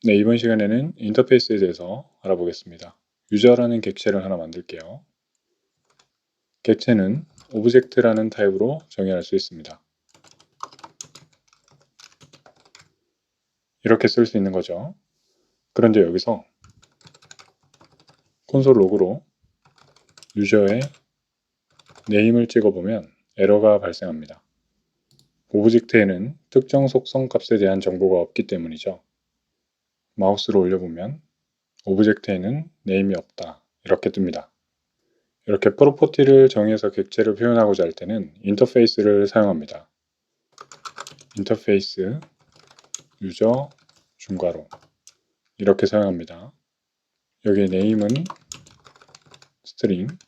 네, 이번 시간에는 인터페이스에 대해서 알아보겠습니다. 유저라는 객체를 하나 만들게요. 객체는 오브젝트라는 타입으로 정의할 수 있습니다. 이렇게 쓸 수 있는 거죠. 그런데 여기서 콘솔 로그로 유저의 네임을 찍어보면 에러가 발생합니다. 오브젝트에는 특정 속성 값에 대한 정보가 없기 때문이죠. 마우스로 올려보면 오브젝트에는 네임이 없다 이렇게 뜹니다. 이렇게 프로퍼티를 정의해서 객체를 표현하고자 할 때는 인터페이스를 사용합니다. 인터페이스 유저 중괄호 이렇게 사용합니다. 여기에 name은 string,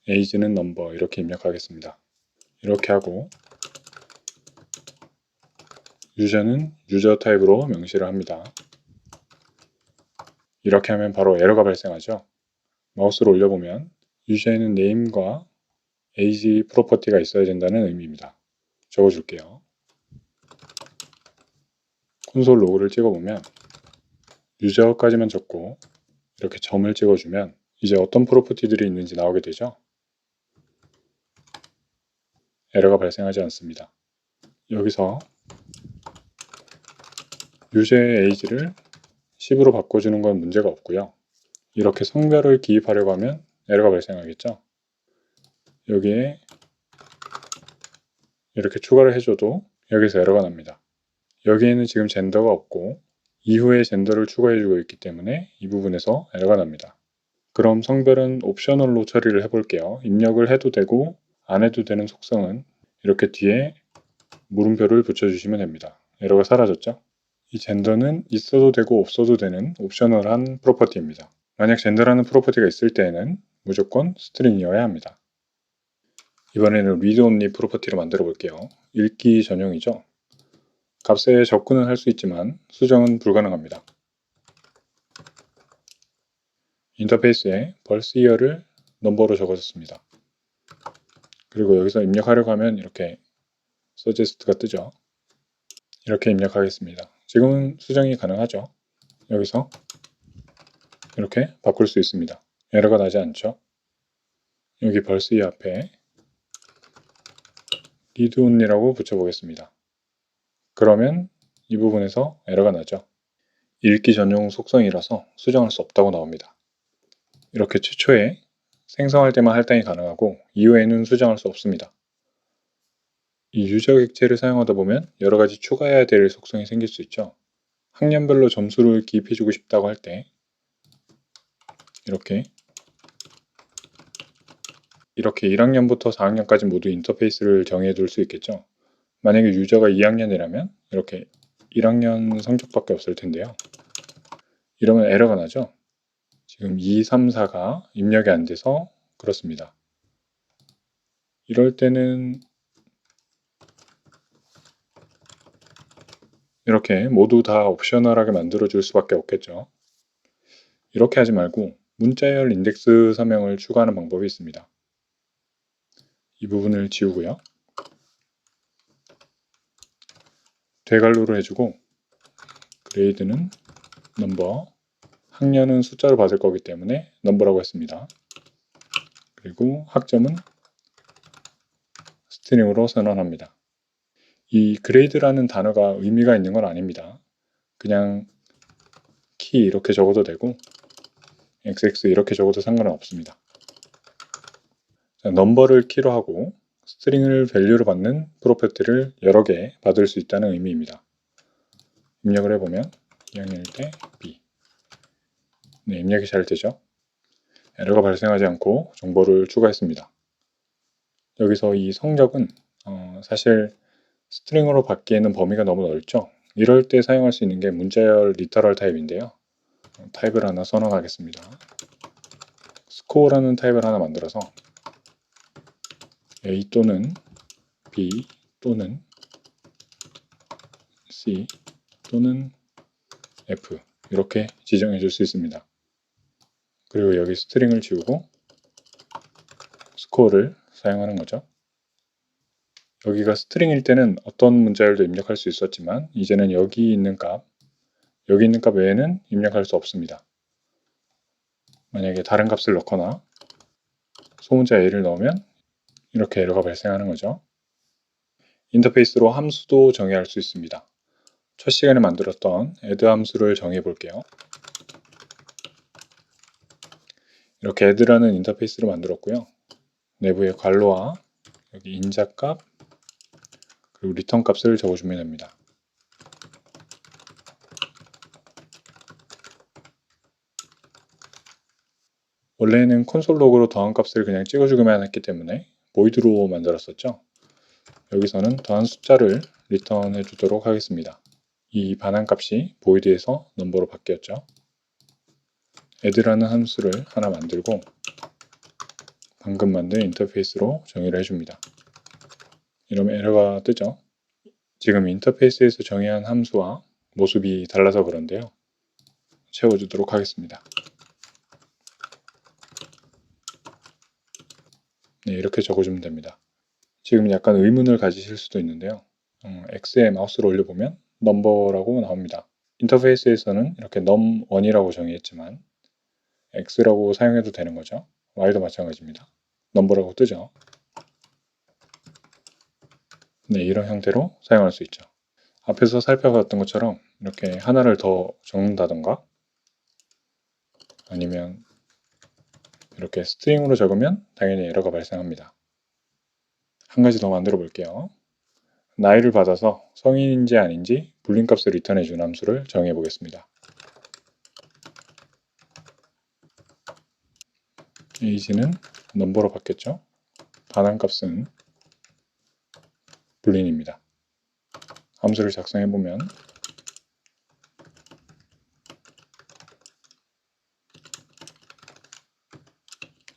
age는 number 이렇게 입력하겠습니다. 이렇게 하고 유저는 유저 타입으로 명시를 합니다. 이렇게 하면 바로 에러가 발생하죠. 마우스로 올려보면 유저에는 name과 age 프로퍼티가 있어야 된다는 의미입니다. 적어줄게요. 콘솔 로그를 찍어보면 유저까지만 적고 이렇게 점을 찍어주면 이제 어떤 프로퍼티들이 있는지 나오게 되죠. 에러가 발생하지 않습니다. 여기서 유저의 age를 10으로 바꿔주는 건 문제가 없고요. 이렇게 성별을 기입하려고 하면 에러가 발생하겠죠. 여기에 이렇게 추가를 해줘도 여기서 에러가 납니다. 여기에는 지금 젠더가 없고 이후에 젠더를 추가해주고 있기 때문에 이 부분에서 에러가 납니다. 그럼 성별은 옵셔널로 처리를 해볼게요. 입력을 해도 되고 안 해도 되는 속성은 이렇게 뒤에 물음표를 붙여주시면 됩니다. 에러가 사라졌죠? 이 젠더는 있어도 되고 없어도 되는 옵셔널한 프로퍼티입니다. 만약 젠더라는 프로퍼티가 있을 때에는 무조건 스트링이어야 합니다. 이번에는 read only 프로퍼티로 만들어 볼게요. 읽기 전용이죠. 값에 접근은 할 수 있지만 수정은 불가능합니다. 인터페이스에 벌스 이어를 넘버로 적어줬습니다. 그리고 여기서 입력하려고 하면 이렇게 suggest가 뜨죠. 이렇게 입력하겠습니다. 지금은 수정이 가능하죠. 여기서 이렇게 바꿀 수 있습니다. 에러가 나지 않죠. 여기 벌스 이어 앞에 read only라고 붙여보겠습니다. 그러면 이 부분에서 에러가 나죠. 읽기 전용 속성이라서 수정할 수 없다고 나옵니다. 이렇게 최초에 생성할 때만 할당이 가능하고 이후에는 수정할 수 없습니다. 이 유저 객체를 사용하다 보면 여러 가지 추가해야 될 속성이 생길 수 있죠. 학년별로 점수를 기입해주고 싶다고 할 때 이렇게 1학년부터 4학년까지 모두 인터페이스를 정해 둘 수 있겠죠. 만약에 유저가 2학년이라면 이렇게 1학년 성적밖에 없을 텐데요. 이러면 에러가 나죠. 지금 2, 3, 4가 입력이 안 돼서 그렇습니다. 이럴 때는 이렇게 모두 다 옵셔널하게 만들어 줄 수밖에 없겠죠. 이렇게 하지 말고 문자열 인덱스 서명을 추가하는 방법이 있습니다. 이 부분을 지우고요. 되갈로로 해주고 그레이드는 넘버, 학년은 숫자로 받을 거기 때문에 넘버라고 했습니다. 그리고 학점은 스트링으로 선언합니다. 이 그레이드라는 단어가 의미가 있는 건 아닙니다. 그냥 키 이렇게 적어도 되고 XX 이렇게 적어도 상관은 없습니다. 넘버를 키로 하고 스트링을 밸류로 받는 프로퍼티를 여러 개 받을 수 있다는 의미입니다. 입력을 해보면 2학년일 때 B. 네, 입력이 잘 되죠. 에러가 발생하지 않고 정보를 추가했습니다. 여기서 이 성적은 사실 스트링으로 받기에는 범위가 너무 넓죠. 이럴 때 사용할 수 있는 게 문자열 리터럴 타입인데요. 타입을 하나 선언하겠습니다. 스코어라는 타입을 하나 만들어서 A 또는 B 또는 C 또는 F 이렇게 지정해 줄 수 있습니다. 그리고 여기 스트링을 지우고 스코어를 사용하는 거죠. 여기가 스트링일 때는 어떤 문자열도 입력할 수 있었지만 이제는 여기 있는 값 외에는 입력할 수 없습니다. 만약에 다른 값을 넣거나 소문자 A를 넣으면 이렇게 에러가 발생하는 거죠. 인터페이스로 함수도 정의할 수 있습니다. 첫 시간에 만들었던 add 함수를 정의해 볼게요. 이렇게 add라는 인터페이스를 만들었고요. 내부에 괄호와 여기 인자값 그리고 리턴 값을 적어주면 됩니다. 원래는 콘솔 로그로 더한 값을 그냥 찍어주기만 했기 때문에 void로 만들었었죠. 여기서는 더한 숫자를 리턴해 주도록 하겠습니다. 이 반환값이 void에서 넘버로 바뀌었죠. add라는 함수를 하나 만들고 방금 만든 인터페이스로 정의를 해줍니다. 이러면 에러가 뜨죠. 지금 인터페이스에서 정의한 함수와 모습이 달라서 그런데요. 채워주도록 하겠습니다. 네, 이렇게 적어주면 됩니다. 지금 약간 의문을 가지실 수도 있는데요. X에 마우스를 올려보면 넘버라고 나옵니다. 인터페이스에서는 이렇게 num1이라고 정의했지만 X라고 사용해도 되는 거죠. Y도 마찬가지입니다. 넘버라고 뜨죠. 네, 이런 형태로 사용할 수 있죠. 앞에서 살펴봤던 것처럼 이렇게 하나를 더 적는다던가 아니면 이렇게 스트링으로 적으면 당연히 에러가 발생합니다. 한 가지 더 만들어 볼게요. 나이를 받아서 성인인지 아닌지 불림값을 리턴해 준 함수를 정해 보겠습니다. age는 넘버로 바뀌었죠. 반환값은 불린입니다. 함수를 작성해 보면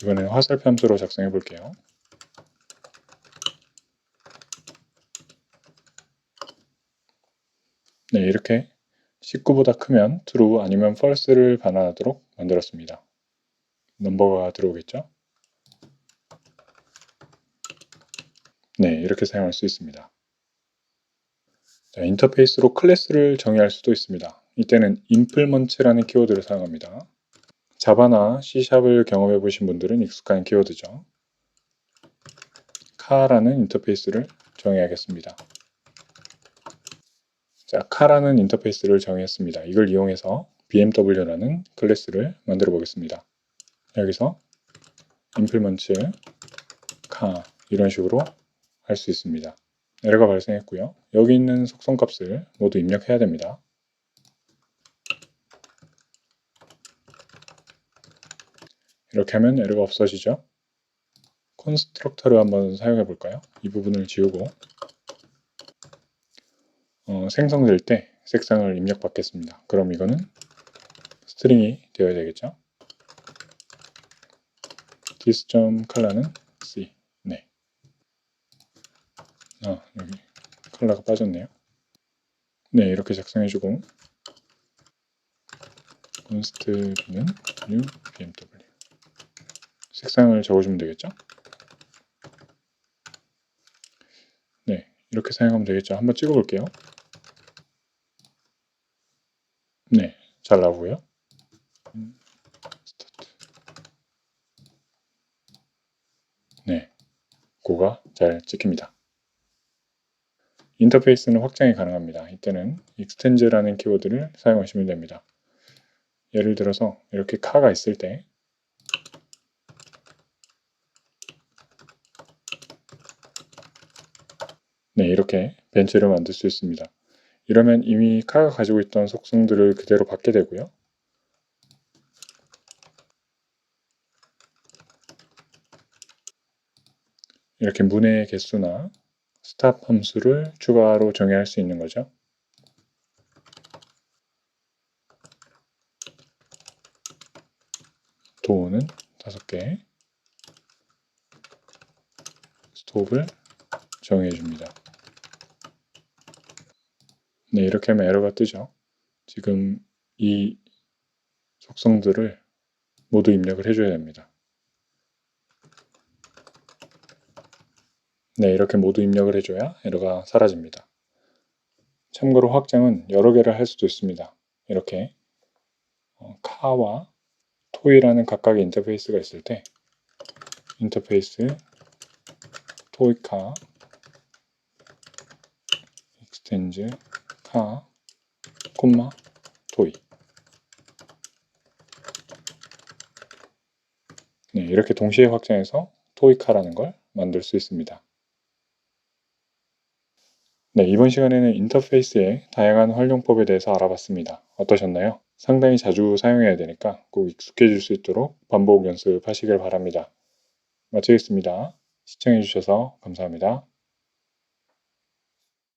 이번에는 화살표 함수로 작성해 볼게요. 네, 이렇게 19보다 크면 true 아니면 false를 반환하도록 만들었습니다. 넘버가 들어오겠죠? 네, 이렇게 사용할 수 있습니다. 자, 인터페이스로 클래스를 정의할 수도 있습니다. 이때는 implement라는 키워드를 사용합니다. 자바나 C샵을 경험해 보신 분들은 익숙한 키워드죠. 카라는 인터페이스를 정의하겠습니다. 자, 카라는 인터페이스를 정의했습니다. 이걸 이용해서 BMW라는 클래스를 만들어 보겠습니다. 여기서 implement 카 이런 식으로 할 수 있습니다. 에러가 발생했고요. 여기 있는 속성값을 모두 입력해야 됩니다. 이렇게 하면 에러가 없어지죠. 컨스트럭터를 한번 사용해 볼까요? 이 부분을 지우고 생성될 때 색상을 입력받겠습니다. 그럼 이거는 스트링이 되어야 되겠죠. this.color는 C. 네. 여기 컬러가 빠졌네요. 네, 이렇게 작성해주고 const는 new BMW 색상을 적어주면 되겠죠. 네, 이렇게 사용하면 되겠죠. 한번 찍어볼게요. 네, 잘 나오고요. 스타트. 네, 고가 잘 찍힙니다. 인터페이스는 확장이 가능합니다. 이때는 extend라는 키워드를 사용하시면 됩니다. 예를 들어서 이렇게 카가 있을 때 네, 이렇게 벤치를 만들 수 있습니다. 이러면 이미 카가 가지고 있던 속성들을 그대로 받게 되고요. 이렇게 문의 개수나 스탑 함수를 추가로 정의할 수 있는 거죠. 도어는 5개, 스톱을 정의해 줍니다. 네, 이렇게 하면 에러가 뜨죠. 지금 이 속성들을 모두 입력을 해줘야 됩니다. 네, 이렇게 모두 입력을 해줘야 에러가 사라집니다. 참고로 확장은 여러 개를 할 수도 있습니다. 이렇게 카와 토이라는 각각의 인터페이스가 있을 때 인터페이스 토이카 익스텐즈 카 콤마 토이 네, 이렇게 동시에 확장해서 토이카라는 걸 만들 수 있습니다. 네, 이번 시간에는 인터페이스의 다양한 활용법에 대해서 알아봤습니다. 어떠셨나요? 상당히 자주 사용해야 되니까 꼭 익숙해질 수 있도록 반복 연습하시길 바랍니다. 마치겠습니다. 시청해주셔서 감사합니다.